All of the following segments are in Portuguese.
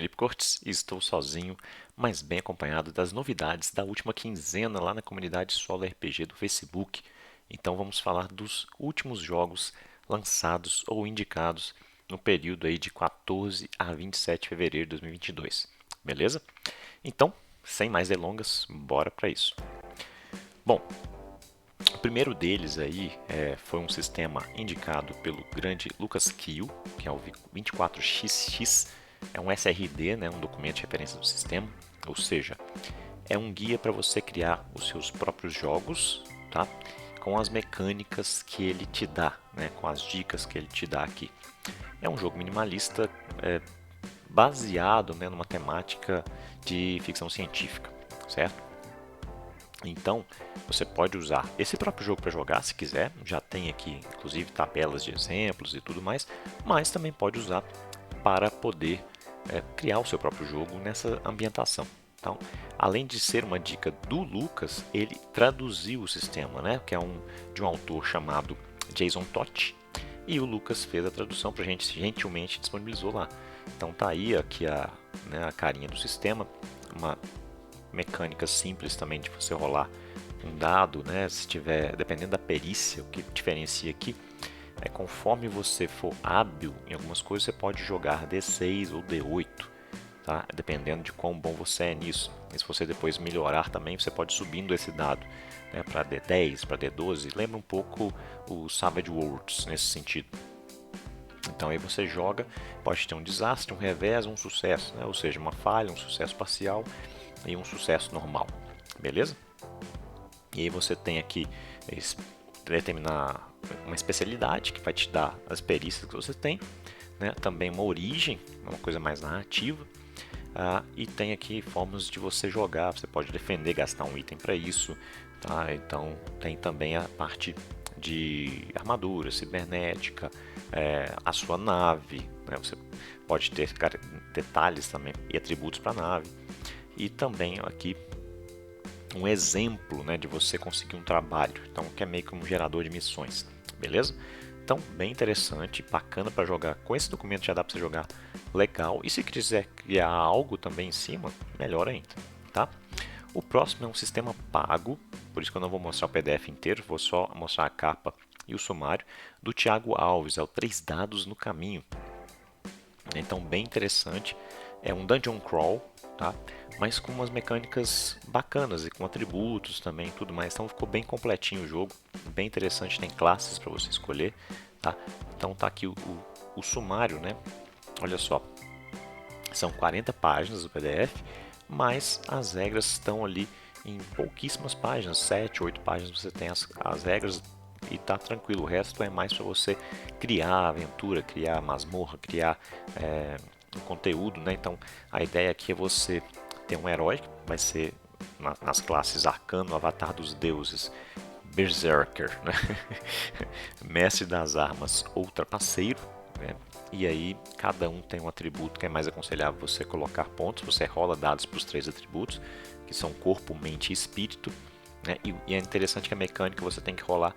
Felipe Cortes e estou sozinho, mas bem acompanhado das novidades da última quinzena lá na comunidade Solo RPG do Facebook. Então vamos falar dos últimos jogos lançados ou indicados no período aí de 14 a 27 de fevereiro de 2022. Beleza? Então, sem mais delongas, bora para isso. Bom, o primeiro deles aí foi um sistema indicado pelo grande Lucas Kiel, que é o 24XX. É um SRD, né, um documento de referência do sistema, ou seja, é um guia para você criar os seus próprios jogos, tá? Com as mecânicas que ele te dá, né, com as dicas que ele te dá aqui. É um jogo minimalista baseado, né, numa temática de ficção científica, certo? Então, você pode usar esse próprio jogo para jogar se quiser, já tem aqui inclusive tabelas de exemplos e tudo mais, mas também pode usar para poder criar o seu próprio jogo nessa ambientação. Então, além de ser uma dica do Lucas, ele traduziu o sistema, né, que é de um autor chamado Jason Todt, e o Lucas fez a tradução para a gente, gentilmente disponibilizou lá. Então tá aí aqui a carinha do sistema, uma mecânica simples também de você rolar um dado, né? Se tiver, dependendo da perícia, o que diferencia aqui é conforme você for hábil em algumas coisas, você pode jogar D6 ou D8, tá? Dependendo de quão bom você é nisso. E se você depois melhorar também, você pode ir subindo esse dado, né, para D10, para D12. Lembra um pouco o Savage Worlds nesse sentido. Então aí você joga, pode ter um desastre, um revés, um sucesso, né? Ou seja, uma falha, um sucesso parcial e um sucesso normal, beleza? E aí você tem aqui determinar uma especialidade que vai te dar as perícias que você tem, né? Também uma origem, uma coisa mais narrativa, e tem aqui formas de você jogar, você pode defender, gastar um item para isso, tá? Então tem também a parte de armadura, cibernética, a sua nave, né? Você pode ter detalhes também e atributos para a nave, e também aqui um exemplo, né, de você conseguir um trabalho, então que é meio que um gerador de missões, beleza? Então, bem interessante, bacana para jogar. Com esse documento já dá para você jogar legal. E se quiser criar algo também em cima, melhor ainda, tá? O próximo é um sistema pago, por isso que eu não vou mostrar o PDF inteiro, vou só mostrar a capa e o sumário, do Thiago Alves, é o 3 dados no caminho. Então, bem interessante. É um dungeon crawl, tá? Mas com umas mecânicas bacanas e com atributos também e tudo mais. Então ficou bem completinho o jogo, bem interessante, tem classes para você escolher, tá? Então tá aqui o sumário, né? Olha só, são 40 páginas do PDF, mas as regras estão ali em pouquíssimas páginas, 7, 8 páginas você tem as regras e tá tranquilo. O resto é mais para você criar aventura, criar masmorra, criar um conteúdo, né? Então a ideia aqui é você ter um herói que vai ser nas classes Arcano, Avatar dos Deuses, Berserker, né? Mestre das Armas ou Trapaceiro, né? E aí cada um tem um atributo que é mais aconselhável você colocar pontos. Você rola dados para os 3 atributos, que são corpo, mente e espírito, né? E é interessante que a mecânica você tem que rolar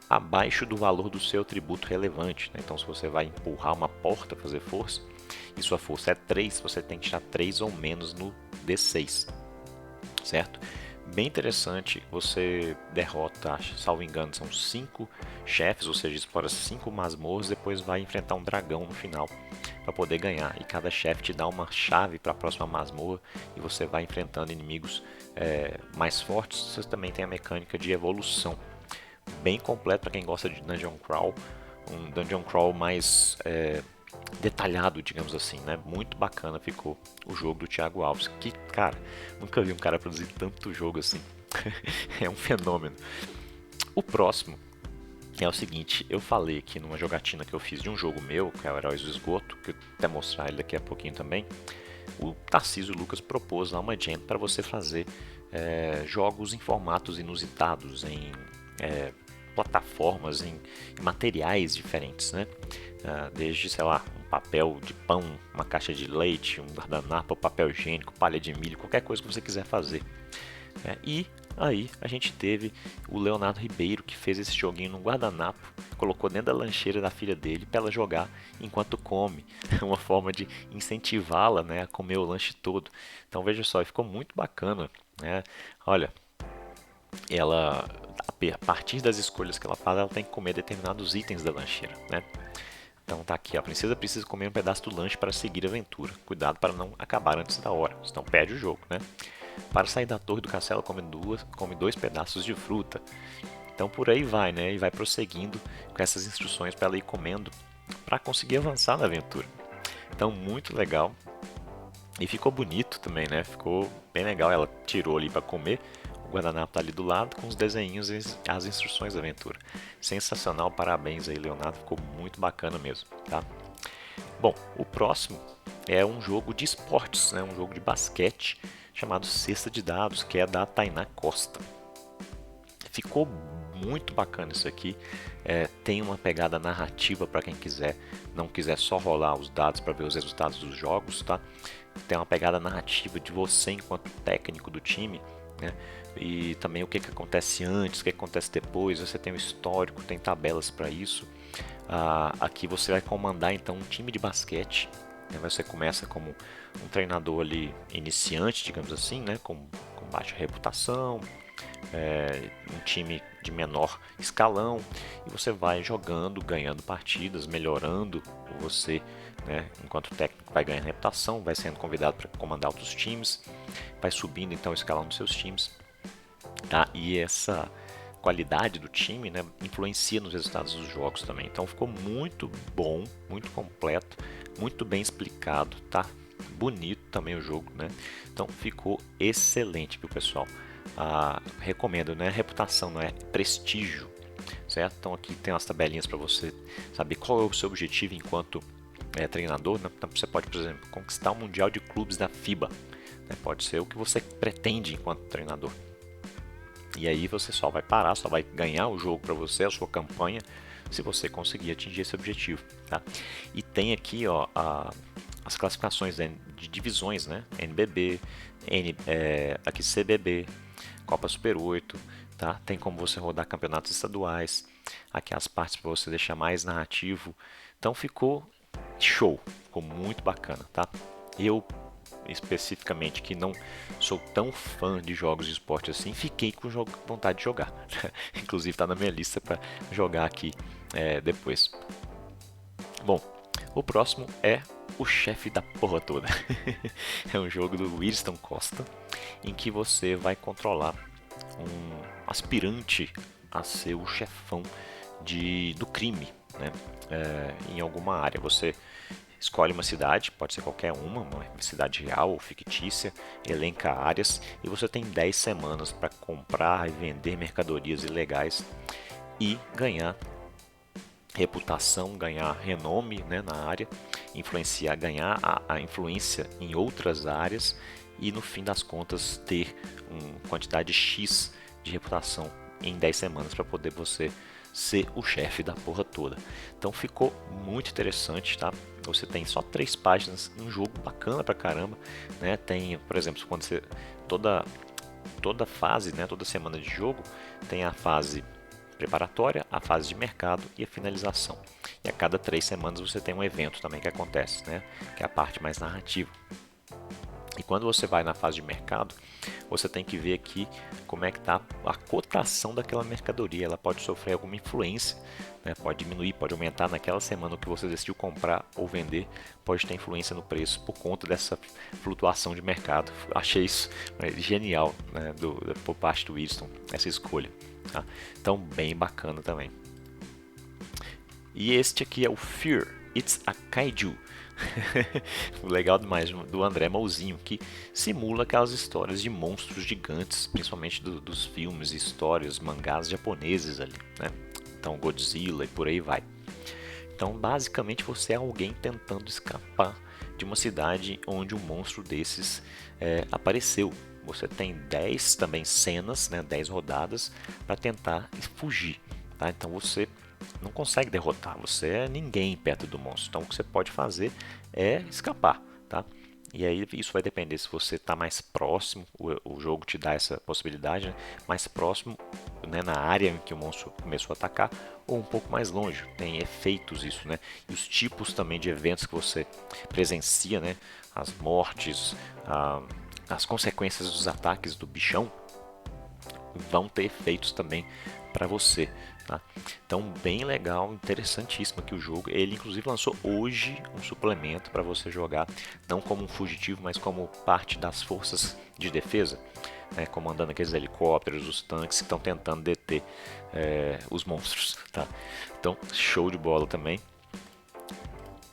abaixo do valor do seu atributo relevante, né? Então se você vai empurrar uma porta, fazer força, e sua força é 3, você tem que tirar 3 ou menos no D6, certo? Bem interessante, você derrota, salvo engano, são 5 chefes, ou seja, explora 5 masmorras, depois vai enfrentar um dragão no final para poder ganhar. E cada chefe te dá uma chave para a próxima masmorra e você vai enfrentando inimigos mais fortes. Você também tem a mecânica de evolução, bem completo para quem gosta de dungeon crawl, um dungeon crawl mais detalhado, digamos assim, né? Muito bacana ficou o jogo do Thiago Alves, que, cara, nunca vi um cara produzir tanto jogo assim. É um fenômeno. O próximo é o seguinte, eu falei aqui numa jogatina que eu fiz de um jogo meu, que é o Heróis do Esgoto, que eu vou até mostrar ele daqui a pouquinho também. O Tarcísio Lucas propôs lá uma jam para você fazer jogos em formatos inusitados, em plataformas, em materiais diferentes, né? Desde, sei lá, um papel de pão, uma caixa de leite, um guardanapo, papel higiênico, palha de milho, qualquer coisa que você quiser fazer. E Aí a gente teve o Leonardo Ribeiro, que fez esse joguinho num guardanapo, colocou dentro da lancheira da filha dele para ela jogar enquanto come, uma forma de incentivá-la, né, a comer o lanche todo. Então veja só, ficou muito bacana, né? Olha, ela, a partir das escolhas que ela faz, ela tem que comer determinados itens da lancheira, né? Então tá aqui, a princesa precisa comer um pedaço do lanche para seguir a aventura. Cuidado para não acabar antes da hora, senão perde o jogo, né? Para sair da torre do castelo, come dois pedaços de fruta. Então por aí vai, né? E vai prosseguindo com essas instruções para ela ir comendo para conseguir avançar na aventura. Então muito legal. E ficou bonito também, né? Ficou bem legal. Ela tirou ali para comer. O guardanapo tá ali do lado com os desenhinhos e as instruções da aventura. Sensacional, parabéns aí, Leonardo. Ficou muito bacana mesmo, tá? Bom, o próximo é um jogo de esportes, né? Um jogo de basquete chamado Cesta de Dados, que é da Tainá Costa. Ficou muito bacana isso aqui. Tem uma pegada narrativa para quem quiser, não quiser só rolar os dados para ver os resultados dos jogos, tá? Tem uma pegada narrativa de você enquanto técnico do time, né? E também o que acontece antes, o que acontece depois. Você tem o histórico, tem tabelas para isso. Aqui você vai comandar então um time de basquete. Né? Você começa como um treinador ali iniciante, digamos assim, né? com baixa reputação, um time de menor escalão, e você vai jogando, ganhando partidas, melhorando você, né? Enquanto técnico vai ganhando reputação, vai sendo convidado para comandar outros times, vai subindo então o escalão dos seus times, tá? E essa qualidade do time, né, influencia nos resultados dos jogos também. Então ficou muito bom, muito completo, muito bem explicado, tá? Bonito também o jogo, né? Então ficou excelente, viu, pessoal? Recomendo, né? Reputação, não é prestígio, certo? Então aqui tem umas tabelinhas para você saber qual é o seu objetivo enquanto treinador, né? Então você pode, por exemplo, conquistar o Mundial de Clubes da FIBA, né? Pode ser o que você pretende enquanto treinador. E aí você só vai parar, só vai ganhar o jogo para você, a sua campanha, se você conseguir atingir esse objetivo, tá? E tem aqui, ó, as classificações de divisões, né? NBB, aqui CBB, Copa Super 8, tá? Tem como você rodar campeonatos estaduais, aqui as partes para você deixar mais narrativo. Então ficou show, ficou muito bacana, tá? Eu especificamente, que não sou tão fã de jogos de esporte assim, fiquei com vontade de jogar. Inclusive está na minha lista para jogar aqui depois. Bom, o próximo é o chefe da porra toda. É um jogo do Winston Costa, em que você vai controlar um aspirante a ser o chefão do crime, né? Em alguma área. Você escolhe uma cidade, pode ser qualquer uma cidade real ou fictícia, elenca áreas e você tem 10 semanas para comprar e vender mercadorias ilegais e ganhar reputação, ganhar renome, né, na área, ganhar a influência em outras áreas e no fim das contas ter uma quantidade X de reputação em 10 semanas para poder você ser o chefe da porra toda. Então ficou muito interessante, tá? Você tem só 3 páginas, um jogo bacana pra caramba, né? Tem, por exemplo, quando você toda fase, né, toda semana de jogo, tem a fase preparatória, a fase de mercado e a finalização. E a cada 3 semanas você tem um evento também que acontece, né? Que é a parte mais narrativa. E quando você vai na fase de mercado, você tem que ver aqui como é que está a cotação daquela mercadoria. Ela pode sofrer alguma influência, né? Pode diminuir, pode aumentar naquela semana. O que você decidiu comprar ou vender pode ter influência no preço por conta dessa flutuação de mercado. Achei isso genial, né, por parte do Winston, essa escolha. Tá? Então, bem bacana também. E este aqui é o Fear, It's a Kaiju. O legal demais do André Mouzinho, que simula aquelas histórias de monstros gigantes, principalmente dos filmes, histórias, mangás japoneses ali, né? Então Godzilla e por aí vai. Então basicamente você é alguém tentando escapar de uma cidade onde um monstro desses apareceu. Você tem 10 também cenas, né, 10 rodadas para tentar fugir, tá? Então você não consegue derrotar, você é ninguém perto do monstro. Então o que você pode fazer é escapar, tá? E aí isso vai depender se você está mais próximo, o jogo te dá essa possibilidade, né? Mais próximo, né, na área em que o monstro começou a atacar, ou um pouco mais longe. Tem efeitos isso, né? E os tipos também de eventos que você presencia, né? As mortes, as consequências dos ataques do bichão vão ter efeitos também para você. Tá? Então, bem legal, interessantíssimo aqui o jogo. Ele, inclusive, lançou hoje um suplemento para você jogar, não como um fugitivo, mas como parte das forças de defesa, né? Comandando aqueles helicópteros, os tanques que estão tentando deter os monstros. Tá? Então, show de bola também.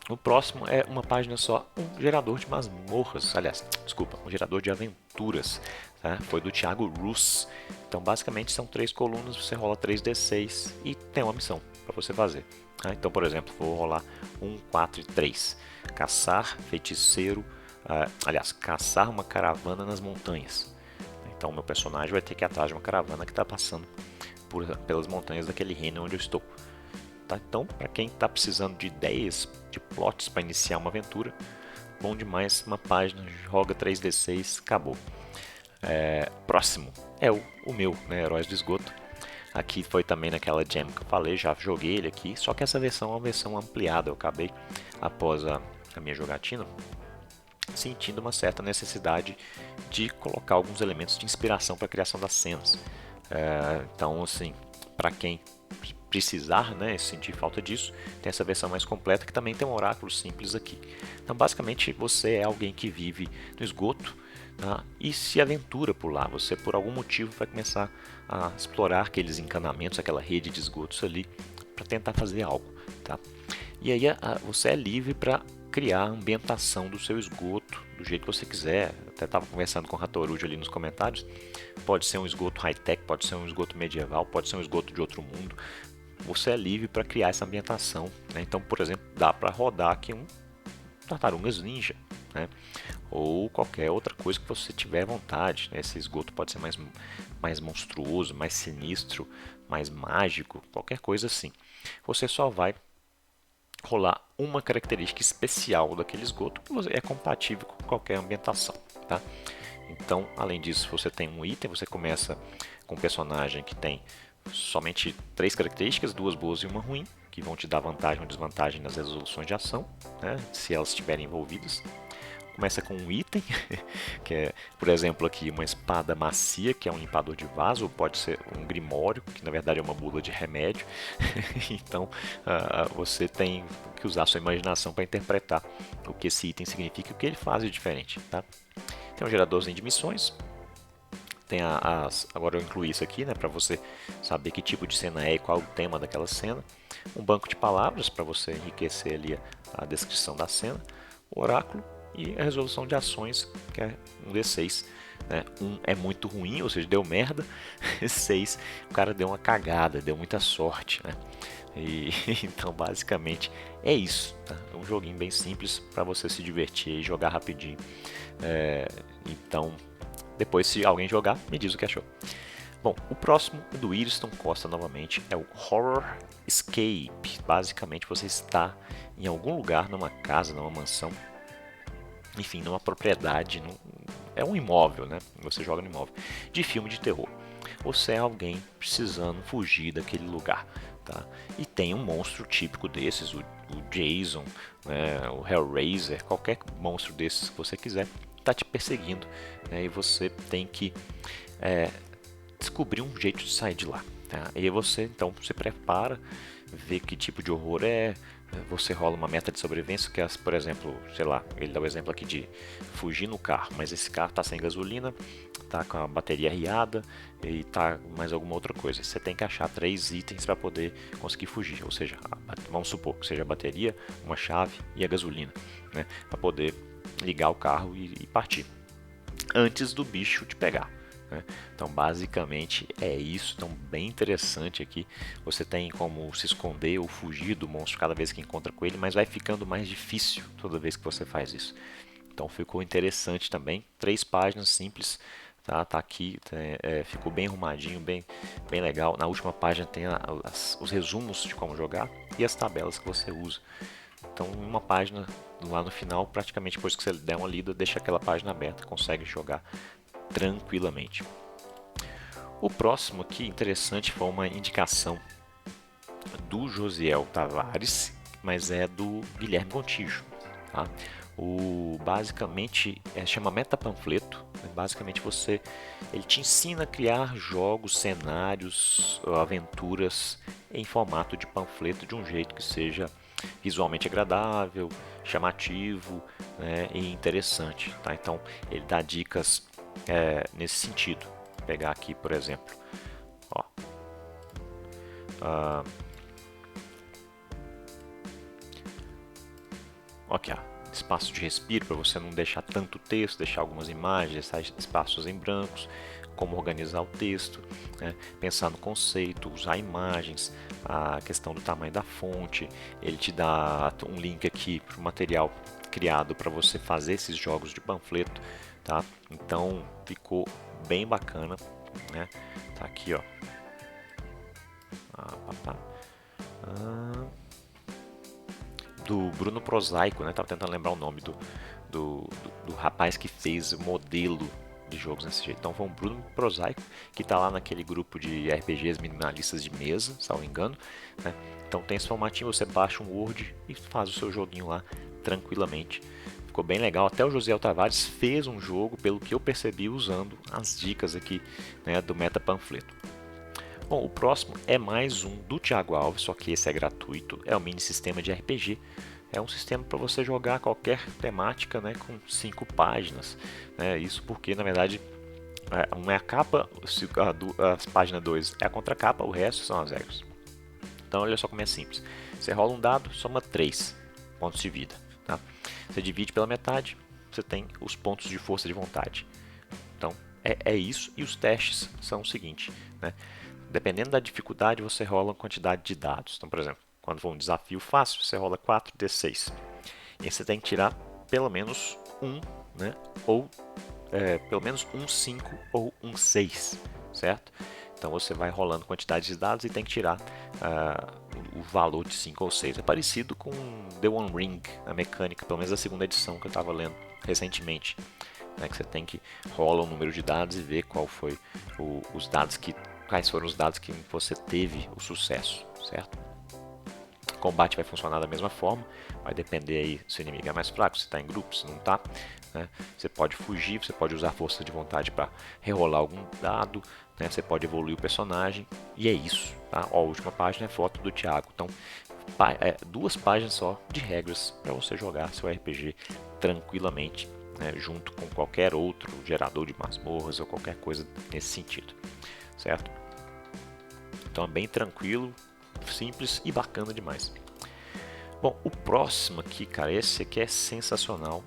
O próximo é uma página só, um gerador de masmorras, aliás, desculpa, um gerador de aventuras, tá? Foi do Thiago Rus. Então, basicamente, são 3 colunas, você rola 3d6 e tem uma missão para você fazer. Tá? Então, por exemplo, vou rolar 1, 4 e 3. Caçar feiticeiro, aliás, caçar uma caravana nas montanhas. Então, meu personagem vai ter que ir atrás de uma caravana que está passando pelas montanhas daquele reino onde eu estou. Tá? Então, para quem está precisando de ideias, de plots para iniciar uma aventura, bom demais, uma página, joga 3d6, acabou. Próximo é o meu, né, Heróis do Esgoto. Aqui foi também naquela jam que eu falei, já joguei ele aqui, só que essa versão é uma versão ampliada. Eu acabei, após a minha jogatina, sentindo uma certa necessidade de colocar alguns elementos de inspiração para a criação das cenas. Então, assim, para quem precisar, né, sentir falta disso, tem essa versão mais completa que também tem um oráculo simples aqui. Então, basicamente, você é alguém que vive no esgoto, tá? E se aventura por lá. Você, por algum motivo, vai começar a explorar aqueles encanamentos, aquela rede de esgotos ali, para tentar fazer algo. Tá? E aí você é livre para criar a ambientação do seu esgoto do jeito que você quiser. Até estava conversando com o Ratorujo ali nos comentários. Pode ser um esgoto high-tech, pode ser um esgoto medieval, pode ser um esgoto de outro mundo. Você é livre para criar essa ambientação. Né? Então, por exemplo, dá para rodar aqui um Tartarugas Ninja, né? Ou qualquer outra coisa que você tiver vontade. Né? Esse esgoto pode ser mais monstruoso, mais sinistro, mais mágico, qualquer coisa assim. Você só vai rolar uma característica especial daquele esgoto que é compatível com qualquer ambientação. Tá? Então, além disso, você tem um item, você começa com um personagem que tem somente 3 características, 2 boas e uma ruim, que vão te dar vantagem ou desvantagem nas resoluções de ação, né, se elas estiverem envolvidas. Começa com um item, que é, por exemplo, aqui uma espada macia, que é um limpador de vaso, ou pode ser um grimório, que na verdade é uma bula de remédio. Então, você tem que usar a sua imaginação para interpretar o que esse item significa e o que ele faz de diferente. Tá? Tem um geradorzinho de missões. Tem agora eu incluí isso aqui, né, para você saber que tipo de cena é e qual é o tema daquela cena. Um banco de palavras para você enriquecer ali a descrição da cena. O oráculo e a resolução de ações, que é um D6. Né? Um é muito ruim, ou seja, deu merda. 6, o cara deu uma cagada, deu muita sorte. Né? Então, basicamente, é isso. Tá? É um joguinho bem simples para você se divertir e jogar rapidinho. Então, depois, se alguém jogar, me diz o que achou. Bom, o próximo do Winston Costa novamente é o Horror Escape. Basicamente, você está em algum lugar, numa casa, numa mansão, enfim, numa propriedade, é um imóvel, né? Você joga no imóvel, de filme de terror. Você é alguém precisando fugir daquele lugar, tá? E tem um monstro típico desses, o Jason, né? O Hellraiser, qualquer monstro desses que você quiser, está te perseguindo, né? E você tem que descobrir um jeito de sair de lá. Tá? E aí você então se prepara, vê que tipo de horror é. Você rola uma meta de sobrevivência, que é, por exemplo, sei lá, ele dá o exemplo aqui de fugir no carro, mas esse carro está sem gasolina, está com a bateria riada e está mais alguma outra coisa. Você tem que achar 3 itens para poder conseguir fugir, ou seja, vamos supor que seja a bateria, uma chave e a gasolina, né, para poder ligar o carro e partir antes do bicho te pegar. Né? Então, basicamente é isso. Então, bem interessante aqui. Você tem como se esconder ou fugir do monstro cada vez que encontra com ele, mas vai ficando mais difícil toda vez que você faz isso. Então, ficou interessante também. 3 páginas simples. Tá aqui, ficou bem arrumadinho, bem legal. Na última página tem os resumos de como jogar e as tabelas que você usa. Então, em uma página lá no final, praticamente depois que você der uma lida, deixa aquela página aberta, consegue jogar tranquilamente. O próximo aqui, interessante, foi uma indicação do Josiel Tavares, mas é do Guilherme Gontijo. Tá? Basicamente chama Metapanfleto. Basicamente ele te ensina a criar jogos, cenários, aventuras em formato de panfleto de um jeito que seja visualmente agradável, chamativo, né, e interessante. Tá? Então ele dá dicas nesse sentido. Vou pegar aqui, por exemplo, ó, aqui, ó, espaço de respiro para você não deixar tanto texto, deixar algumas imagens, deixar espaços em brancos, como organizar o texto, né? Pensar no conceito, usar imagens, a questão do tamanho da fonte. Ele te dá um link aqui para o material criado para você fazer esses jogos de panfleto, tá? Então ficou bem bacana, né? Tá aqui, ó. Do Bruno Prosaico, né? Tava tentando lembrar o nome do rapaz que fez o modelo de jogos desse jeito. Então foi um Bruno Prosaico que está lá naquele grupo de RPGs minimalistas de mesa, se não me engano, né? Então tem esse formatinho, você baixa um Word e faz o seu joguinho lá tranquilamente. Ficou bem legal. Até o Josiel Tavares fez um jogo, pelo que eu percebi, usando as dicas aqui, né, do Meta Panfleto. Bom, o próximo é mais um do Thiago Alves, só que esse é gratuito. É um mini sistema de RPG. É um sistema para você jogar qualquer temática, né, com 5 páginas. Né? Isso porque, na verdade, uma é a capa, a página 2 é a contracapa, o resto são as regras. Então, olha só como é simples. Você rola um dado, soma 3 pontos de vida. Tá? Você divide pela metade, você tem os pontos de força de vontade. Então, é isso. E os testes são o seguinte, né? Dependendo da dificuldade, você rola uma quantidade de dados. Então, por exemplo, quando for um desafio fácil, você rola 4d6. E aí você tem que tirar pelo menos um, né? Ou pelo menos um 5 ou um 6, certo? Então você vai rolando quantidade de dados e tem que tirar o valor de 5 ou 6. É parecido com The One Ring, a mecânica, pelo menos a segunda edição que eu estava lendo recentemente. Né, que você tem que rolar o número de dados e ver qual foi quais foram os dados que você teve o sucesso, certo? O combate vai funcionar da mesma forma, vai depender aí se o inimigo é mais fraco, se está em grupo, se não está. Né? Você pode fugir, você pode usar força de vontade para rerolar algum dado, né? Você pode evoluir o personagem, e é isso. Tá? Ó, a última página é foto do Thiago, então 2 páginas só de regras para você jogar seu RPG tranquilamente, né? Junto com qualquer outro gerador de masmorras ou qualquer coisa nesse sentido, certo? Então é bem tranquilo, simples e bacana demais. Bom, o próximo aqui, cara, esse aqui é sensacional.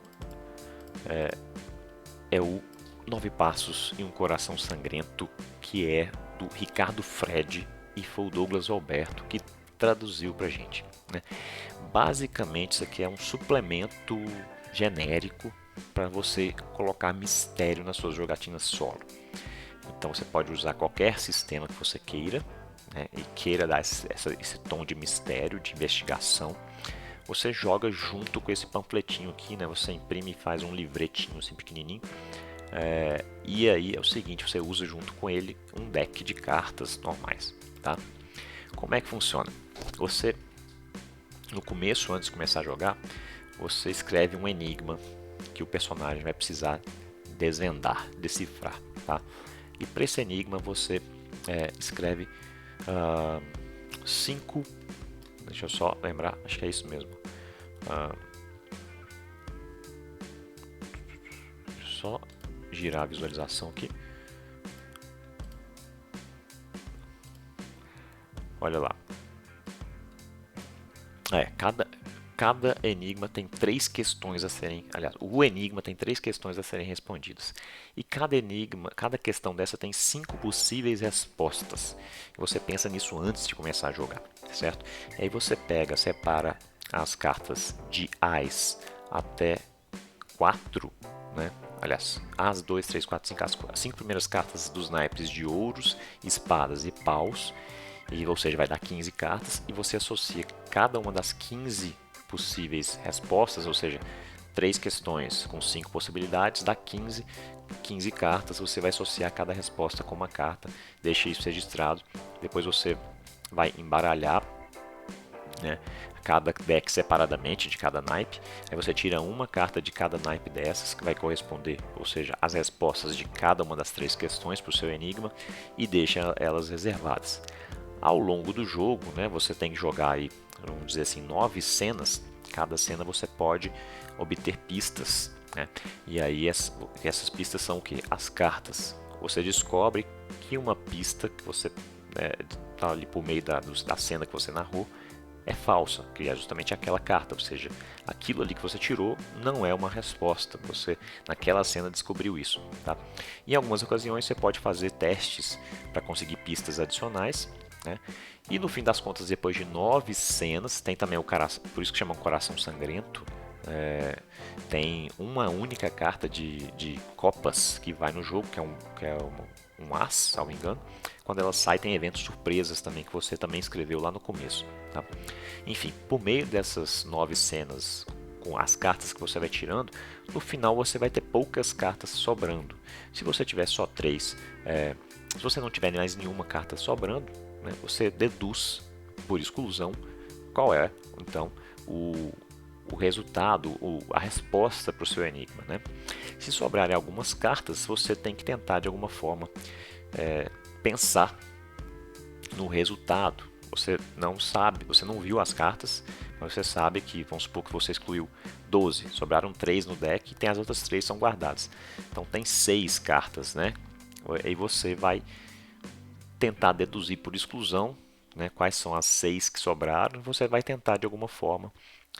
É o 9 Passos e um Coração Sangrento, que é do Ricardo Fred e foi o Douglas Alberto que traduziu pra gente, né? Basicamente isso aqui é um suplemento genérico para você colocar mistério nas suas jogatinas solo. Então você pode usar qualquer sistema que você queira, né, e queira dar esse tom de mistério, de investigação. Você joga junto com esse panfletinho aqui, né? Você imprime e faz um livretinho assim pequenininho. E aí é o seguinte, você usa junto com ele um deck de cartas normais, tá? Como é que funciona? Você, no começo, antes de começar a jogar, você escreve um enigma que o personagem vai precisar desvendar, decifrar, tá? E para esse enigma você escreve 5, deixa eu só lembrar, acho que é isso mesmo. Só girar a visualização aqui. Olha lá. Cada enigma tem 3 questões a serem... Aliás, o enigma tem 3 questões a serem respondidas. E cada questão dessa tem 5 possíveis respostas. Você pensa nisso antes de começar a jogar, certo? E aí você separa as cartas de Ás até 4, né? Aliás, As, 2, 3, 4, 5, as 5 primeiras cartas dos naipes de ouros, espadas e paus. Ou seja, vai dar 15 cartas e você associa cada uma das 15 possíveis respostas, ou seja, 3 questões com 5 possibilidades, dá 15 cartas, você vai associar cada resposta com uma carta, deixa isso registrado, depois você vai embaralhar, né, cada deck separadamente de cada naipe, aí você tira uma carta de cada naipe dessas que vai corresponder, ou seja, as respostas de cada uma das 3 questões para o seu enigma e deixa elas reservadas. Ao longo do jogo, né, você tem que jogar aí, vamos dizer assim, 9 cenas, cada cena você pode obter pistas, né? E aí essas pistas são o que? As cartas. Você descobre que uma pista que você está ali por meio da cena que você narrou é falsa, que é justamente aquela carta, ou seja, aquilo ali que você tirou não é uma resposta, você naquela cena descobriu isso, tá? Em algumas ocasiões você pode fazer testes para conseguir pistas adicionais, né? E no fim das contas, depois de 9 cenas, tem também o coração, por isso que chama Coração Sangrento, tem uma única carta de copas que vai no jogo, que é um as, salvo engano. Quando ela sai, tem eventos surpresas também que você também escreveu lá no começo, tá? Enfim, por meio dessas 9 cenas, com as cartas que você vai tirando, no final você vai ter poucas cartas sobrando. Se você tiver só 3, se você não tiver mais nenhuma carta sobrando, né, você deduz por exclusão qual é então o resultado, a resposta para o seu enigma, né? Se sobrarem algumas cartas, você tem que tentar de alguma forma pensar no resultado. Você não sabe, você não viu as cartas, mas você sabe que, vamos supor que você excluiu 12, sobraram 3 no deck e tem as outras 3 são guardadas. Então tem 6 cartas, né? Aí você vai tentar deduzir por exclusão, né, quais são as 6 que sobraram, e você vai tentar de alguma forma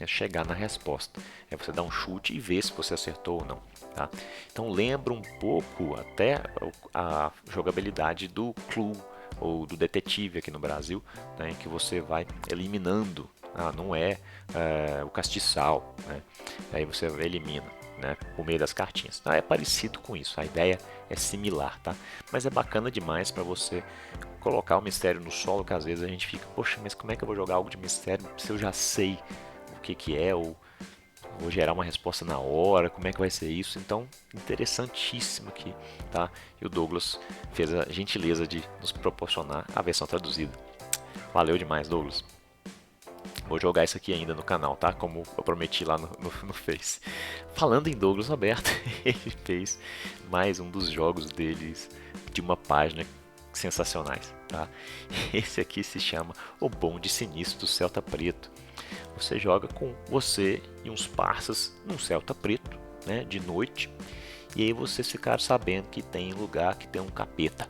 chegar na resposta. Aí você dá um chute e vê se você acertou ou não. Tá? Então lembra um pouco até a jogabilidade do Clue ou do Detetive aqui no Brasil, né, em que você vai eliminando, não é o castiçal, né? Aí você elimina, né, por meio das cartinhas. Então, é parecido com isso, a ideia é similar, tá? Mas é bacana demais para você colocar o mistério no solo, que às vezes a gente fica, poxa, mas como é que eu vou jogar algo de mistério se eu já sei o que é, ou vou gerar uma resposta na hora, como é que vai ser isso? Então, interessantíssimo aqui, tá? E o Douglas fez a gentileza de nos proporcionar a versão traduzida. Valeu demais, Douglas. Vou jogar isso aqui ainda no canal, tá? Como eu prometi lá no Face. Falando em Douglas Roberto, ele fez mais um dos jogos deles de uma página sensacionais, tá? Esse aqui se chama O Bonde Sinistro do Celta Preto. Você joga com você e uns parças num Celta Preto, né, de noite, e aí vocês ficaram sabendo que tem lugar que tem um capeta,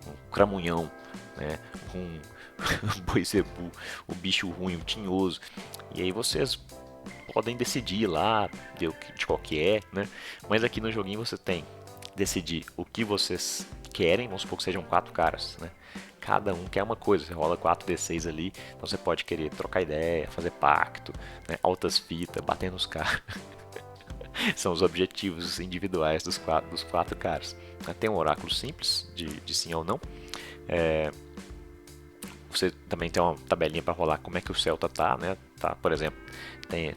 um cramunhão, né, um boizebu, um bicho ruim, um tinhoso, e aí vocês podem decidir lá de qual que é, né, mas aqui no joguinho você tem decidir o que vocês querem, vamos supor que sejam 4 caras, né? Cada um quer uma coisa, você rola 4d6 ali, então você pode querer trocar ideia, fazer pacto, né? Altas fitas, bater nos caras. São os objetivos individuais dos quatro caras. Tem um oráculo simples de sim ou não. Você também tem uma tabelinha para rolar como é que o Celta tá, né? Tá, por exemplo,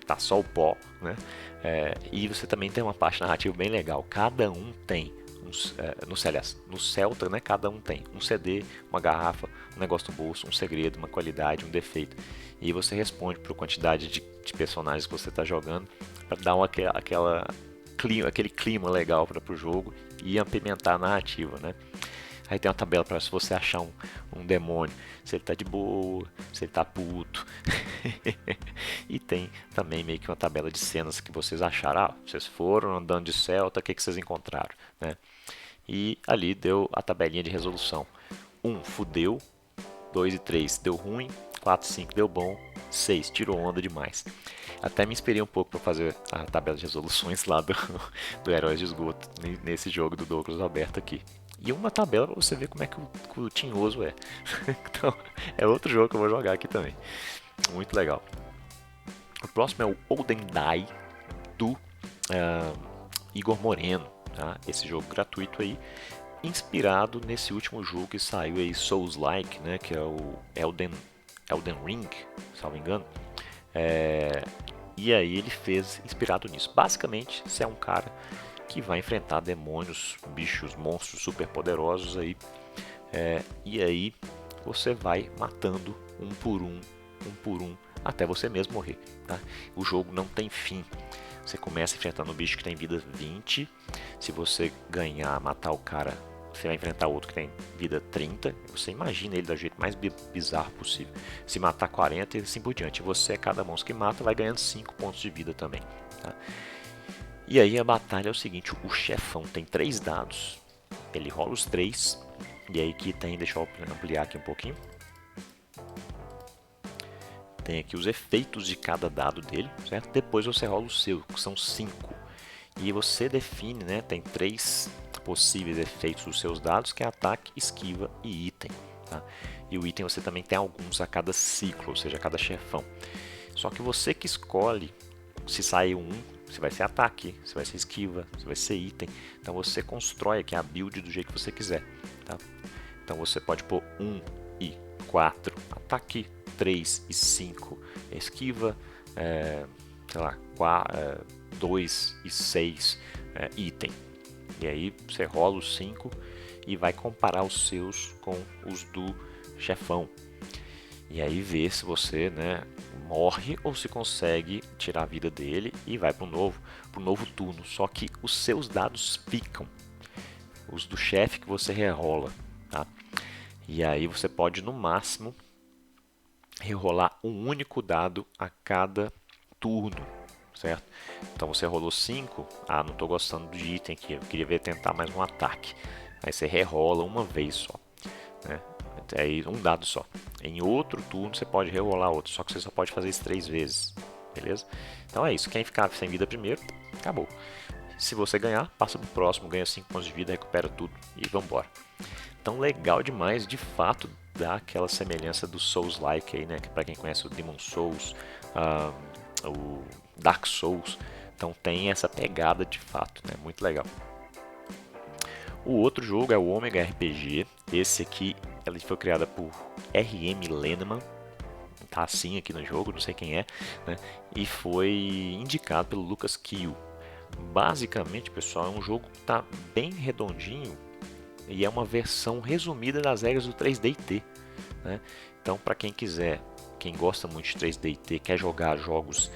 tá só o pó, né? E você também tem uma parte narrativa bem legal. Cada um tem no Celta, né, cada um tem um CD, uma garrafa, um negócio no bolso, um segredo, uma qualidade, um defeito. E você responde por quantidade de personagens que você está jogando para dar aquele clima legal para o jogo e apimentar a narrativa, né? Aí tem uma tabela para se você achar um demônio, se ele tá de boa, se ele tá puto. E tem também meio que uma tabela de cenas que vocês acharam. Vocês foram andando de Celta, o que vocês encontraram, né? E ali deu a tabelinha de resolução. 1, fudeu. 2 e 3, deu ruim. 4 e 5, deu bom. 6, tirou onda demais. Até me inspirei um pouco para fazer a tabela de resoluções lá do Heróis de Esgoto, nesse jogo do Douglas Roberto aqui. E uma tabela para você ver como é que o tinhoso é. Então, é outro jogo que eu vou jogar aqui também. Muito legal. O próximo é o Olden Die, do Igor Moreno. Tá? Esse jogo gratuito aí, inspirado nesse último jogo que saiu aí, Souls-like, né? Que é o Elden Ring, salvo engano. E aí ele fez inspirado nisso. Basicamente, você é um cara que vai enfrentar demônios, bichos, monstros super poderosos aí. E aí você vai matando um por um, até você mesmo morrer. Tá? O jogo não tem fim. Você começa enfrentando um bicho que tem vida 20. Se você ganhar, matar o cara, você vai enfrentar outro que tem vida 30. Você imagina ele do jeito mais bizarro possível. Se matar 40 e assim por diante. Você, cada monstro que mata, vai ganhando 5 pontos de vida também. Tá? E aí a batalha é o seguinte, o chefão tem 3 dados. Ele rola os 3. E aí que tem, deixa eu ampliar aqui um pouquinho. Tem aqui os efeitos de cada dado dele, certo? Depois você rola o seu, que são 5. E você define, né? Tem 3 possíveis efeitos dos seus dados, que é ataque, esquiva e item. Tá? E o item você também tem alguns a cada ciclo, ou seja, a cada chefão. Só que você que escolhe se sair um, se vai ser ataque, se vai ser esquiva, se vai ser item. Então você constrói aqui a build do jeito que você quiser. Tá? Então você pode pôr 1 e 4 ataque, 3 e 5 esquiva, sei lá, 2 e 6 item. E aí você rola os 5 e vai comparar os seus com os do chefão. E aí vê se você, né, morre ou se consegue tirar a vida dele e vai para o novo turno. Só que os seus dados ficam, os do chefe que você rerola. Tá? E aí você pode no máximo rerolar um único dado a cada turno, certo? Então você rolou 5, não estou gostando de item aqui, eu queria tentar mais um ataque. Aí você rerola uma vez só, né? Aí um dado só. Em outro turno você pode rerolar outro, só que você só pode fazer isso 3 vezes, beleza? Então é isso, quem ficar sem vida primeiro, acabou. Se você ganhar, passa pro próximo, ganha 5 pontos de vida, recupera tudo e vambora. Então legal demais, de fato dá aquela semelhança do Souls-like aí, né? Que para quem conhece o Demon Souls, o Dark Souls, então tem essa pegada de fato, né? Muito legal. O outro jogo é o Omega RPG. Esse aqui ele foi criado por R.M. Lenneman, tá assim aqui no jogo, não sei quem é, né? E foi indicado pelo Lucas Kiel. Basicamente, pessoal, é um jogo que está bem redondinho e é uma versão resumida das regras do 3D&T, né? Então, para quem quiser, quem gosta muito de 3D&T, quer jogar jogos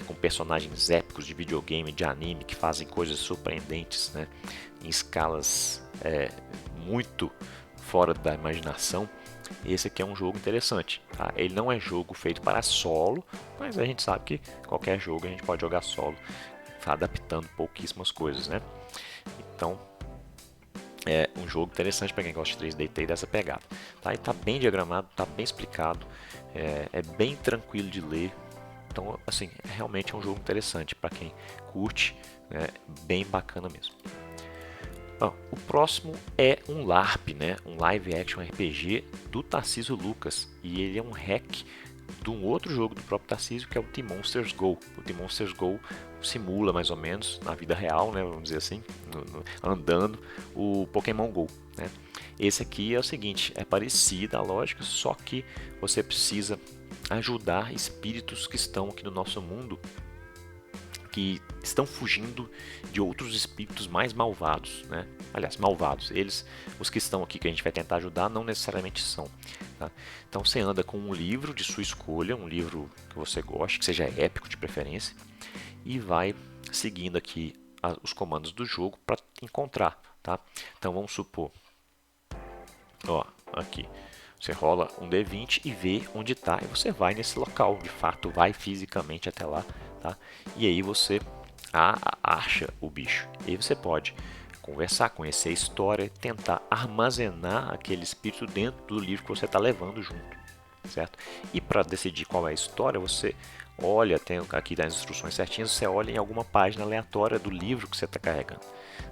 com personagens épicos de videogame, de anime, que fazem coisas surpreendentes, né? Em escalas muito fora da imaginação, esse aqui é um jogo interessante. Tá? Ele não é jogo feito para solo, mas a gente sabe que qualquer jogo a gente pode jogar solo, adaptando pouquíssimas coisas, né? Então é um jogo interessante para quem gosta de 3D e dessa pegada. Tá? E tá bem diagramado, tá bem explicado, é bem tranquilo de ler. Então, assim, realmente é um jogo interessante para quem curte, bem bacana mesmo. O próximo é um LARP, né? Um Live Action RPG do Tarcísio Lucas, e ele é um hack de um outro jogo do próprio Tarcísio, que é o Team Monsters Go. O Team Monsters Go simula mais ou menos na vida real, né, vamos dizer assim, andando, o Pokémon Go, né? Esse aqui é o seguinte, é parecido a lógica, só que você precisa ajudar espíritos que estão aqui no nosso mundo, que estão fugindo de outros espíritos mais malvados, né? Aliás, malvados. Eles, os que estão aqui que a gente vai tentar ajudar, não necessariamente são. Tá? Então você anda com um livro de sua escolha, um livro que você goste, que seja épico de preferência, e vai seguindo aqui os comandos do jogo para encontrar. Tá? Então vamos supor, aqui. Você rola um D20 e vê onde está, e você vai nesse local, de fato, vai fisicamente até lá. Tá? E aí você acha o bicho. E aí você pode conversar, conhecer a história, tentar armazenar aquele espírito dentro do livro que você está levando junto, certo? E para decidir qual é a história, você olha, tem aqui das instruções certinhas, você olha em alguma página aleatória do livro que você está carregando.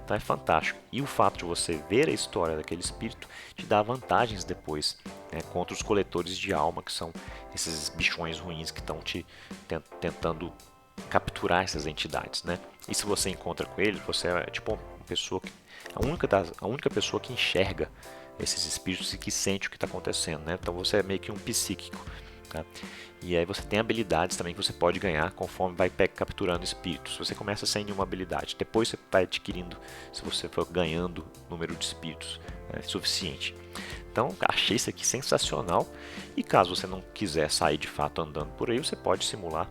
Então é fantástico. E o fato de você ver a história daquele espírito te dá vantagens depois, né, contra os coletores de alma, que são esses bichões ruins que estão te tentando capturar essas entidades, né? E se você encontra com ele, você é tipo uma pessoa que, a única pessoa que enxerga esses espíritos e que sente o que está acontecendo, né? Então você é meio que um psíquico. tá? E aí você tem habilidades também que você pode ganhar conforme vai capturando espíritos. Você começa sem nenhuma habilidade, depois você vai adquirindo, se você for ganhando número de espíritos suficiente. Então, achei isso aqui sensacional. E caso você não quiser sair de fato andando por aí, você pode simular,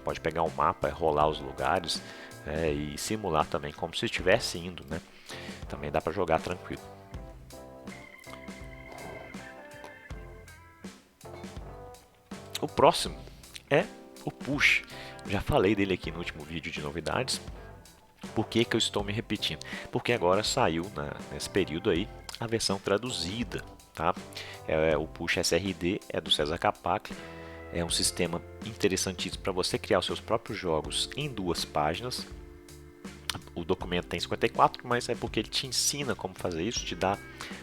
pode pegar um mapa, rolar os lugares e simular também como se estivesse indo, né? Também dá para jogar tranquilo. O próximo é o Push. Já falei dele aqui no último vídeo de novidades. Por que eu estou me repetindo? Porque agora saiu nesse período aí a versão traduzida, tá? O Push SRD é do César Capac. É um sistema interessantíssimo para você criar os seus próprios jogos em 2 páginas. O documento tem 54, mas é porque ele te ensina como fazer isso, te dá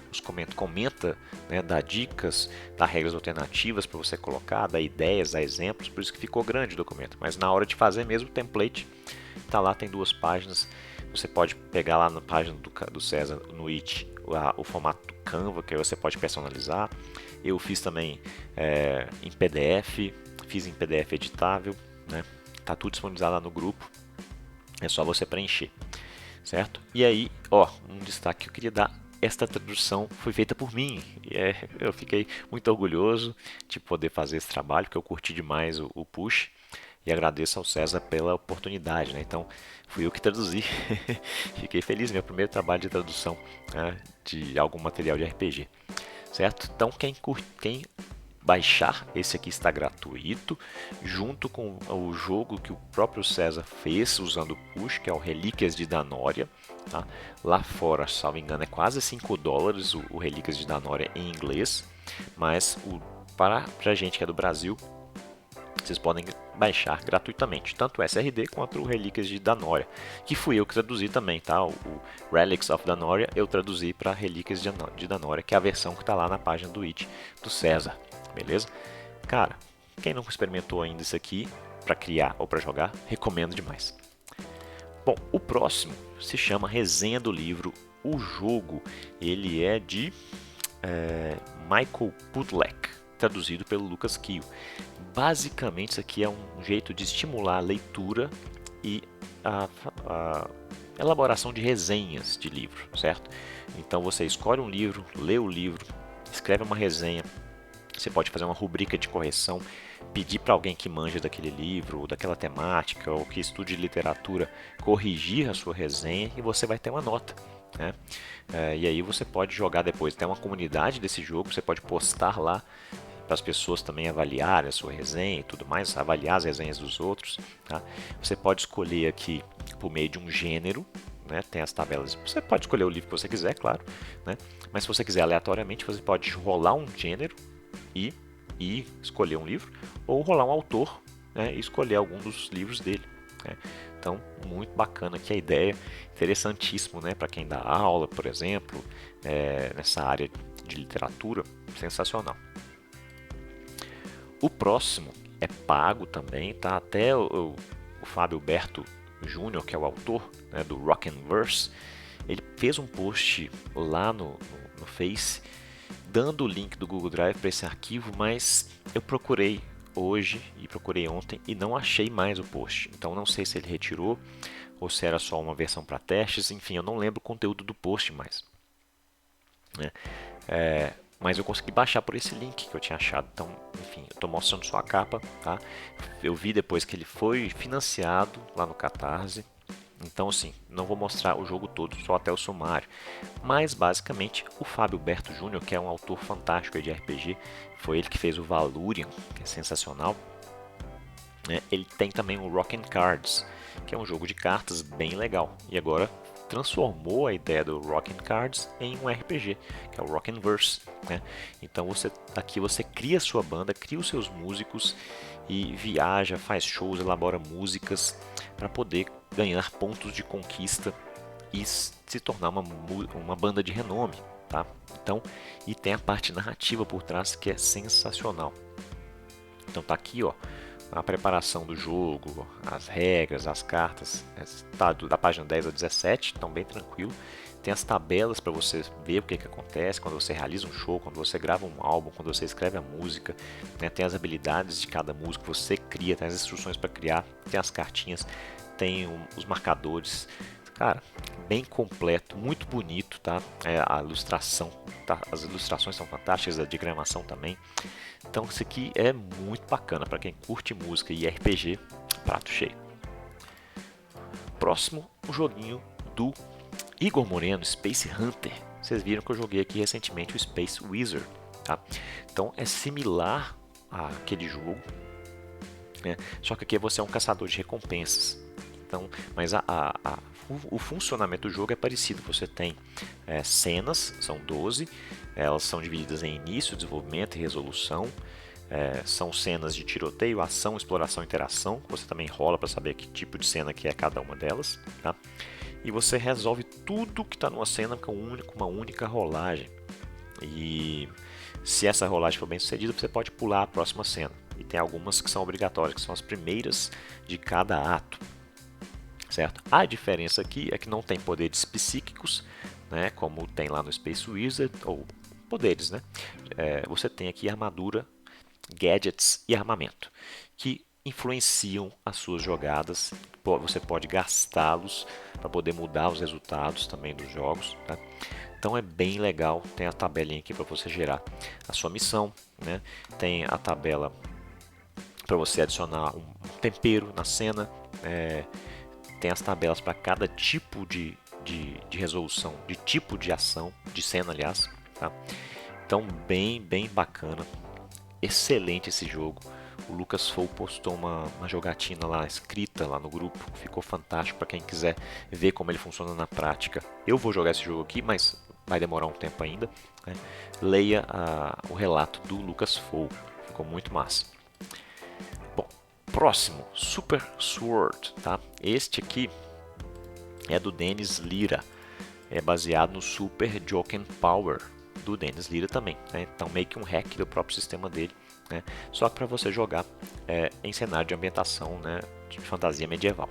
os comenta, né, dá dicas, dá regras alternativas para você colocar, dá ideias, dá exemplos, por isso que ficou grande o documento. Mas na hora de fazer mesmo, o template está lá, tem 2 páginas. Você pode pegar lá na página do César, no It, o formato do Canva, que aí você pode personalizar. Eu fiz também em PDF, fiz em PDF editável, né? Tá tudo disponibilizado lá no grupo. É só você preencher, certo? E aí, um destaque que eu queria dar: esta tradução foi feita por mim. Eu fiquei muito orgulhoso de poder fazer esse trabalho, porque eu curti demais o Push. E agradeço ao César pela oportunidade, né? Então, fui eu que traduzi. Fiquei feliz, meu primeiro trabalho de tradução, né, de algum material de RPG, certo? Então, quem baixar, esse aqui está gratuito, junto com o jogo que o próprio César fez usando o Push, que é o Relíquias de Danória. Tá? Lá fora, salvo engano, é quase $5 o Relíquias de Danória em inglês, mas para a gente que é do Brasil, vocês podem baixar gratuitamente, tanto o SRD quanto o Relíquias de Danória, que fui eu que traduzi também, tá? O Relics of Danoria eu traduzi para Relíquias de Danória, que é a versão que está lá na página do It do César, beleza? Cara, quem não experimentou ainda isso aqui para criar ou para jogar, recomendo demais. Bom, o próximo se chama Resenha do Livro. O jogo ele é de Michael Pudlek, traduzido pelo Lucas Kio. Basicamente, isso aqui é um jeito de estimular a leitura e a elaboração de resenhas de livro, certo? Então você escolhe um livro, lê o livro, escreve uma resenha. Você pode fazer uma rubrica de correção, pedir para alguém que manja daquele livro, ou daquela temática, ou que estude literatura, corrigir a sua resenha e você vai ter uma nota, né? E aí você pode jogar depois. Tem uma comunidade desse jogo, você pode postar lá para as pessoas também avaliarem a sua resenha e tudo mais, avaliar as resenhas dos outros. Tá? Você pode escolher aqui por meio de um gênero, né? Tem as tabelas. Você pode escolher o livro que você quiser, claro, né? Mas se você quiser aleatoriamente, você pode rolar um gênero e escolher um livro, ou rolar um autor, né? E escolher algum dos livros dele. Né? Então, muito bacana aqui a ideia, interessantíssimo, né? Para quem dá aula, por exemplo, nessa área de literatura, sensacional. O próximo é pago também, tá? Até o Fábio Berto Júnior, que é o autor, né, do Rock'n'Verse, ele fez um post lá no Face, dando o link do Google Drive para esse arquivo, mas eu procurei hoje e procurei ontem e não achei mais o post. Então não sei se ele retirou ou se era só uma versão para testes, enfim, eu não lembro o conteúdo do post mais, né? Mas eu consegui baixar por esse link que eu tinha achado. Então, enfim, eu estou mostrando só a capa, tá? Eu vi depois que ele foi financiado lá no Catarse. Então, assim, não vou mostrar o jogo todo, só até o sumário. Mas, basicamente, o Fábio Berto Júnior, que é um autor fantástico de RPG, foi ele que fez o Valurian, que é sensacional. Ele tem também o Rockin' Cards, que é um jogo de cartas bem legal. E agora transformou a ideia do Rockin' Cards em um RPG, que é o Rock'n'Verse, né? Então aqui você cria a sua banda, cria os seus músicos e viaja, faz shows, elabora músicas para poder ganhar pontos de conquista e se tornar uma banda de renome, tá? Então, e tem a parte narrativa por trás que é sensacional. Então tá aqui, ó, a preparação do jogo, as regras, as cartas, tá da página 10 a 17, então bem tranquilo. tem as tabelas para você ver o que acontece quando você realiza um show, quando você grava um álbum, quando você escreve a música, né? Tem as habilidades de cada música que você cria, tem as instruções para criar, tem as cartinhas, tem os marcadores. Cara, bem completo, muito bonito, tá? A ilustração, tá? As ilustrações são fantásticas, a diagramação também. Então isso aqui é muito bacana para quem curte música e RPG, prato cheio. Próximo, o joguinho do Igor Moreno, Space Hunter. Vocês viram que eu joguei aqui recentemente o Space Wizard, tá? Então é similar àquele jogo, né? Só que aqui você é um caçador de recompensas. Então, mas o funcionamento do jogo é parecido. Você tem cenas, são 12, elas são divididas em início, desenvolvimento e resolução. São cenas de tiroteio, ação, exploração e interação. Você também rola para saber que tipo de cena que é cada uma delas, tá? E você resolve tudo que está numa cena com uma única rolagem. E se essa rolagem for bem sucedida, você pode pular a próxima cena. E tem algumas que são obrigatórias, que são as primeiras de cada ato, certo? A diferença aqui é que não tem poderes psíquicos, né, como tem lá no Space Wizard, ou poderes, né? Você tem aqui armadura, gadgets e armamento, que influenciam as suas jogadas. Você pode gastá-los para poder mudar os resultados também dos jogos, tá? Então é bem legal. Tem a tabelinha aqui para você gerar a sua missão, né? Tem a tabela para você adicionar um tempero na cena. Tem as tabelas para cada tipo de resolução, de tipo de ação, de cena, aliás, tá? Então bem bacana. Excelente esse jogo. O Lucas Fou postou uma jogatina lá escrita lá no grupo, ficou fantástico para quem quiser ver como ele funciona na prática. Eu vou jogar esse jogo aqui, mas vai demorar um tempo ainda, né? Leia o relato do Lucas Fou, ficou muito massa. Bom, próximo, Super Sword, tá? Este aqui é do Denis Lira, é baseado no Super Joken Power do Denis Lira também, né? Então meio que um hack do próprio sistema dele, né? Só que para você jogar em cenário de ambientação, né, de fantasia medieval.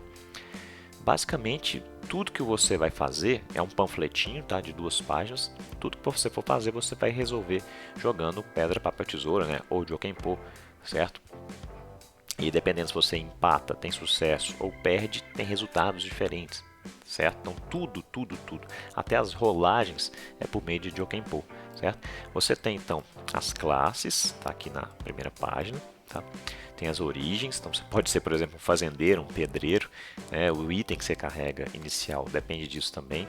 Basicamente, tudo que você vai fazer é um panfletinho, tá, de 2 páginas. Tudo que você for fazer, você vai resolver jogando pedra, papel, tesoura, né, ou Jokenpô, certo? E dependendo se você empata, tem sucesso, ou perde, tem resultados diferentes, certo? Então tudo, até as rolagens é por meio de Jokenpô, certo? Você tem então as classes, tá aqui na primeira página, tá? Tem as origens, então você pode ser, por exemplo, um fazendeiro, um pedreiro, né? O item que você carrega inicial depende disso também.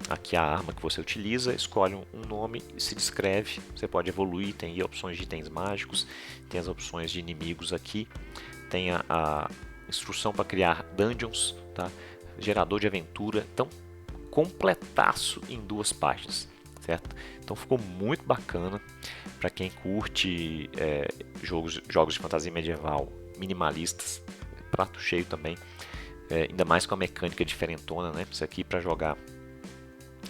Aqui a arma que você utiliza, escolhe um nome e se descreve. Você pode evoluir, tem opções de itens mágicos, tem as opções de inimigos aqui, tem a instrução para criar dungeons, tá? Gerador de aventura, então completaço em 2 páginas, certo? Então ficou muito bacana para quem curte jogos de fantasia medieval minimalistas, prato cheio também, ainda mais com a mecânica diferentona, né? Isso aqui para jogar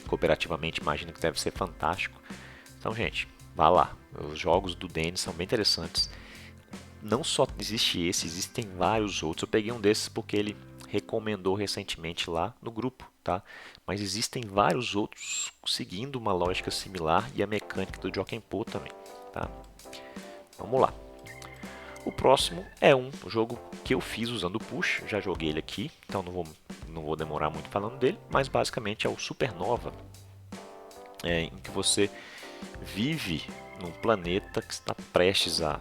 cooperativamente, imagino que deve ser fantástico. Então, gente, vá lá, os jogos do Denis são bem interessantes. Não só existe esse, existem vários outros. Eu peguei um desses porque ele recomendou recentemente lá no grupo, tá? Mas existem vários outros seguindo uma lógica similar e a mecânica do Jokenpô também, tá? Vamos lá. O próximo é um jogo que eu fiz usando o Push, já joguei ele aqui, então não vou demorar muito falando dele, mas basicamente é o Supernova, em que você vive num planeta que está prestes a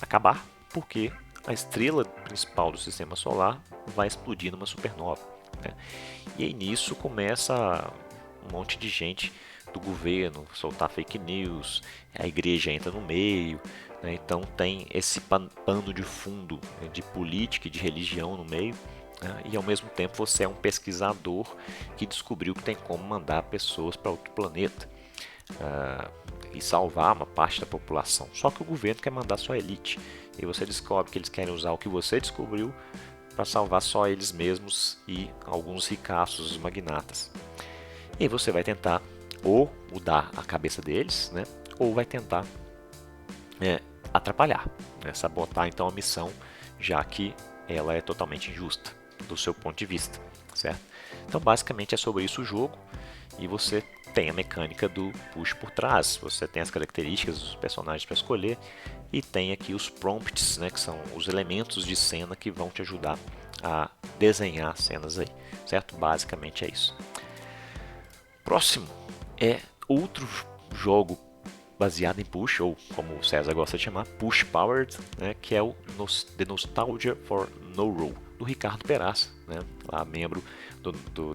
acabar, porque a estrela principal do sistema solar vai explodir numa supernova, né? E aí nisso começa um monte de gente do governo soltar fake news, a igreja entra no meio, né? Então tem esse pano de fundo, né, de política e de religião no meio, né? E ao mesmo tempo você é um pesquisador que descobriu que tem como mandar pessoas para outro planeta e salvar uma parte da população. Só que o governo quer mandar só a elite. E você descobre que eles querem usar o que você descobriu para salvar só eles mesmos e alguns ricaços, os magnatas. E você vai tentar ou mudar a cabeça deles, né? Ou vai tentar atrapalhar, né? Sabotar então a missão, já que ela é totalmente injusta do seu ponto de vista, certo? Então basicamente é sobre isso o jogo, e você tem a mecânica do push por trás, você tem as características dos personagens para escolher, e tem aqui os prompts, né, que são os elementos de cena que vão te ajudar a desenhar cenas aí, certo? Basicamente é isso. Próximo é outro jogo baseado em push, ou como o César gosta de chamar, push powered, né, que é o The Nostalgia for No Rule, do Ricardo Perazza, né, lá membro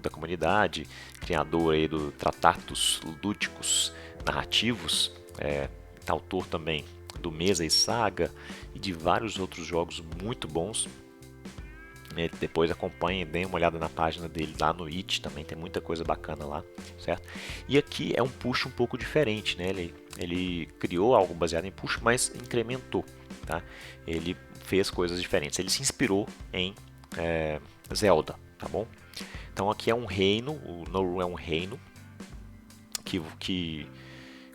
da comunidade, criador aí do Tratados Lúdicos Narrativos, autor também do Mesa e Saga e de vários outros jogos muito bons. Depois acompanhem, deem uma olhada na página dele lá no It, também tem muita coisa bacana lá, certo? E aqui é um push um pouco diferente, né? Ele criou algo baseado em push, mas incrementou, tá? Ele fez coisas diferentes, ele se inspirou em Zelda, tá bom? Então aqui é um reino, o Noru é um reino que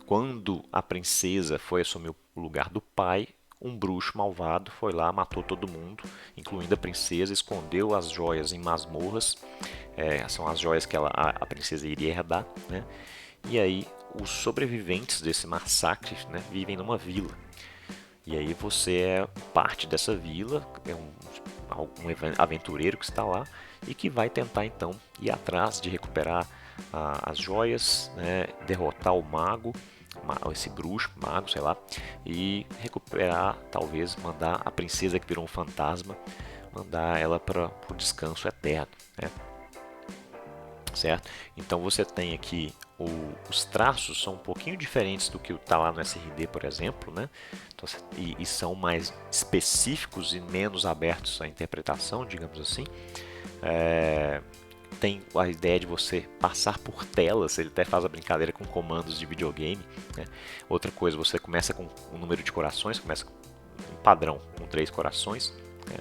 quando a princesa foi assumir o lugar do pai, um bruxo malvado foi lá, matou todo mundo, incluindo a princesa, escondeu as joias em masmorras, são as joias que a princesa iria herdar, né? E aí os sobreviventes desse massacre, né, vivem numa vila. E aí você é parte dessa vila, é um aventureiro que está lá e que vai tentar então ir atrás de recuperar as joias, né, derrotar o mago, esse bruxo, mago, sei lá, e recuperar, talvez mandar a princesa que virou um fantasma, mandar ela para o descanso eterno, né? Certo? Então você tem aqui os traços são um pouquinho diferentes do que está lá no SRD, por exemplo, né? Então, e são mais específicos e menos abertos à interpretação, digamos assim. Tem a ideia de você passar por telas, ele até faz a brincadeira com comandos de videogame, né? Outra coisa, você começa com um número de corações, começa um padrão com 3 corações, né?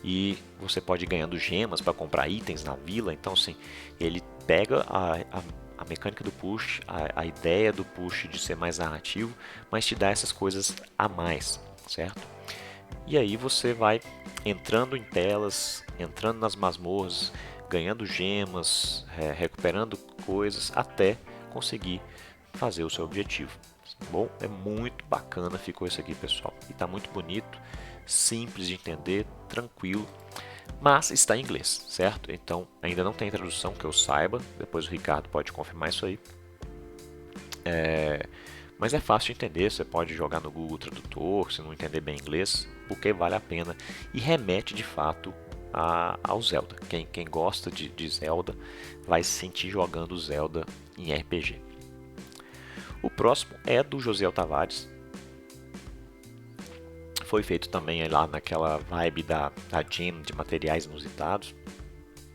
E você pode ir ganhando gemas para comprar itens na vila. Então assim, ele pega a mecânica do push, a ideia do push de ser mais narrativo, mas te dá essas coisas a mais, certo? E aí você vai entrando em telas, entrando nas masmorras, ganhando gemas, recuperando coisas até conseguir fazer o seu objetivo. Bom, é muito bacana ficou isso aqui, pessoal. E está muito bonito, simples de entender, tranquilo, mas está em inglês, certo? Então ainda não tem tradução que eu saiba, depois o Ricardo pode confirmar isso aí. Mas é fácil de entender, você pode jogar no Google Tradutor, se não entender bem inglês, porque vale a pena e remete de fato ao Zelda. Quem gosta de Zelda vai se sentir jogando Zelda em RPG. O próximo é do Josiel Tavares. Foi feito também lá naquela vibe da Jam de materiais inusitados.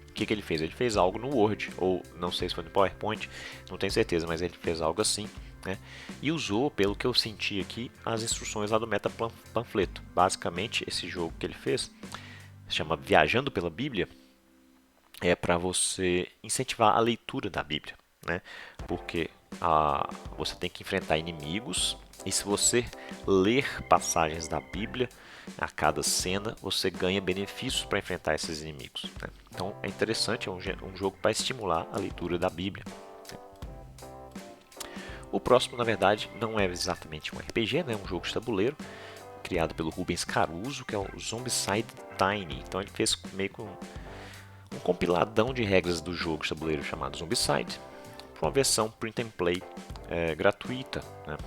O que ele fez? Ele fez algo no Word, ou não sei se foi no PowerPoint, não tenho certeza, mas ele fez algo assim, né? E usou, pelo que eu senti aqui, as instruções lá do Meta Panfleto. Basicamente, esse jogo que ele fez se chama Viajando pela Bíblia, é para você incentivar a leitura da Bíblia, né? Porque você tem que enfrentar inimigos, e se você ler passagens da Bíblia a cada cena, você ganha benefícios para enfrentar esses inimigos, né? Então é interessante, é um jogo para estimular a leitura da Bíblia. O próximo, na verdade, não é exatamente um RPG, né? É um jogo de tabuleiro criado pelo Rubens Caruso, que é o Zombicide Tiny. Então ele fez meio que um compiladão de regras do jogo de tabuleiro chamado Zombicide, para uma versão print and play gratuita, né?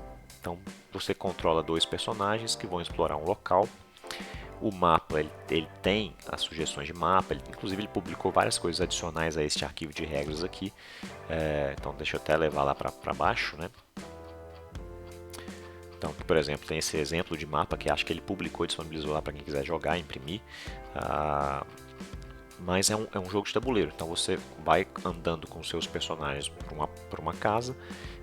Então você controla 2 personagens que vão explorar um local. O mapa ele tem as sugestões de mapa, inclusive ele publicou várias coisas adicionais a este arquivo de regras aqui. Então deixa eu até levar lá para baixo, né? Então, por exemplo, tem esse exemplo de mapa que acho que ele publicou e disponibilizou lá para quem quiser jogar, imprimir. Mas é um jogo de tabuleiro, então você vai andando com seus personagens por uma casa,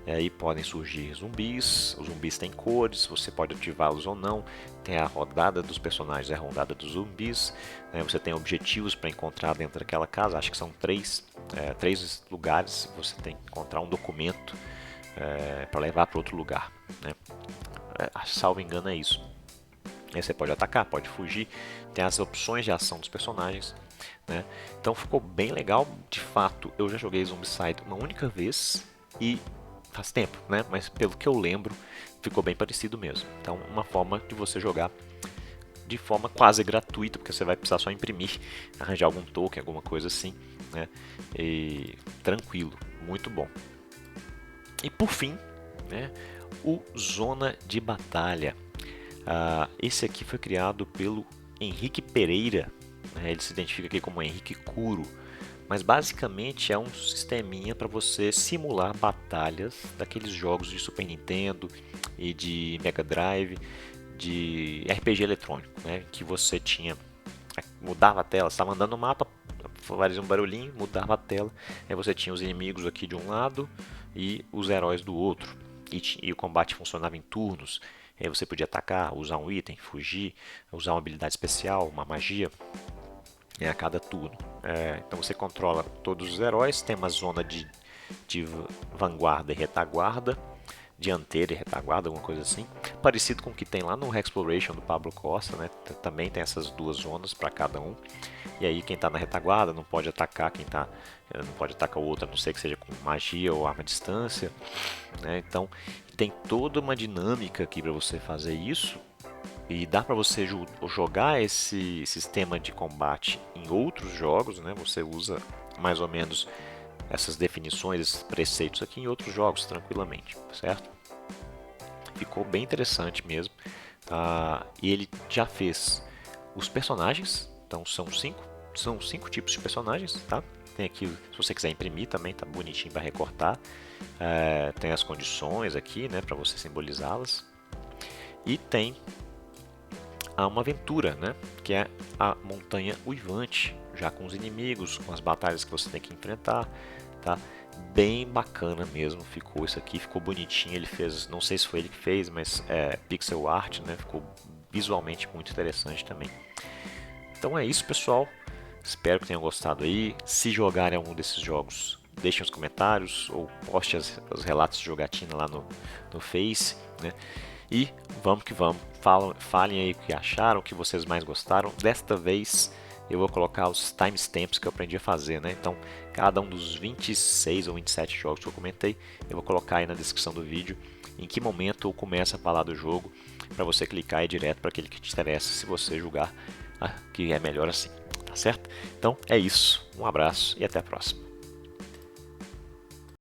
e podem surgir zumbis, os zumbis têm cores, você pode ativá-los ou não, tem a rodada dos personagens, a rodada dos zumbis, né? Você tem objetivos para encontrar dentro daquela casa, acho que são 3 lugares, você tem que encontrar um documento para levar para outro lugar, né? Salvo engano é isso. Aí você pode atacar, pode fugir, tem as opções de ação dos personagens. né? Então ficou bem legal. De fato, eu já joguei Zombicide uma única vez e faz tempo, né? Mas pelo que eu lembro, ficou bem parecido mesmo. Então, uma forma de você jogar de forma quase gratuita, porque você vai precisar só imprimir, arranjar algum token, alguma coisa assim, né? E tranquilo, muito bom. E por fim, né, o Zona de Batalha. Esse aqui foi criado pelo Henrique Pereira, né, ele se identifica aqui como Henrique Kuro, mas basicamente é um sisteminha para você simular batalhas daqueles jogos de Super Nintendo e de Mega Drive, de RPG eletrônico, né, que você tinha, mudava a tela, estava andando no mapa, fazia um barulhinho, mudava a tela, aí você tinha os inimigos aqui de um lado e os heróis do outro, e o combate funcionava em turnos. Aí você podia atacar, usar um item, fugir, usar uma habilidade especial, uma magia, a cada turno. Então você controla todos os heróis, tem uma zona de vanguarda e retaguarda, dianteira e retaguarda, alguma coisa assim, parecido com o que tem lá no Exploration do Pablo Costa, né? Também tem essas duas zonas para cada um. E aí quem está na retaguarda não pode atacar não pode atacar o outro, a não ser que seja com magia ou arma à distância, né? Então tem toda uma dinâmica aqui para você fazer isso. E dá para você jogar esse sistema de combate em outros jogos, né? Você usa mais ou menos essas definições, esses preceitos aqui em outros jogos tranquilamente, certo? Ficou bem interessante mesmo. E ele já fez os personagens, então são cinco tipos de personagens, tá? Tem aqui, se você quiser imprimir também, tá bonitinho para recortar. Tem as condições aqui, né, para você simbolizá-las. E tem uma aventura, né, que é a Montanha Uivante, já com os inimigos, com as batalhas que você tem que enfrentar, tá? Bem bacana mesmo, ficou isso aqui, ficou bonitinho. Ele fez, não sei se foi ele que fez, mas pixel art, né? Ficou visualmente muito interessante também. Então é isso, pessoal. Espero que tenham gostado aí. Se jogarem algum desses jogos, deixem os comentários ou poste os relatos de jogatina lá no Face, né? E vamos que vamos. Falem aí o que acharam, o que vocês mais gostaram. Desta vez eu vou colocar os timestamps que eu aprendi a fazer, né? Então, cada um dos 26 ou 27 jogos que eu comentei, eu vou colocar aí na descrição do vídeo em que momento eu começo a falar do jogo, para você clicar aí direto para aquele que te interessa, se você julgar que é melhor assim, tá certo? Então, é isso. Um abraço e até a próxima.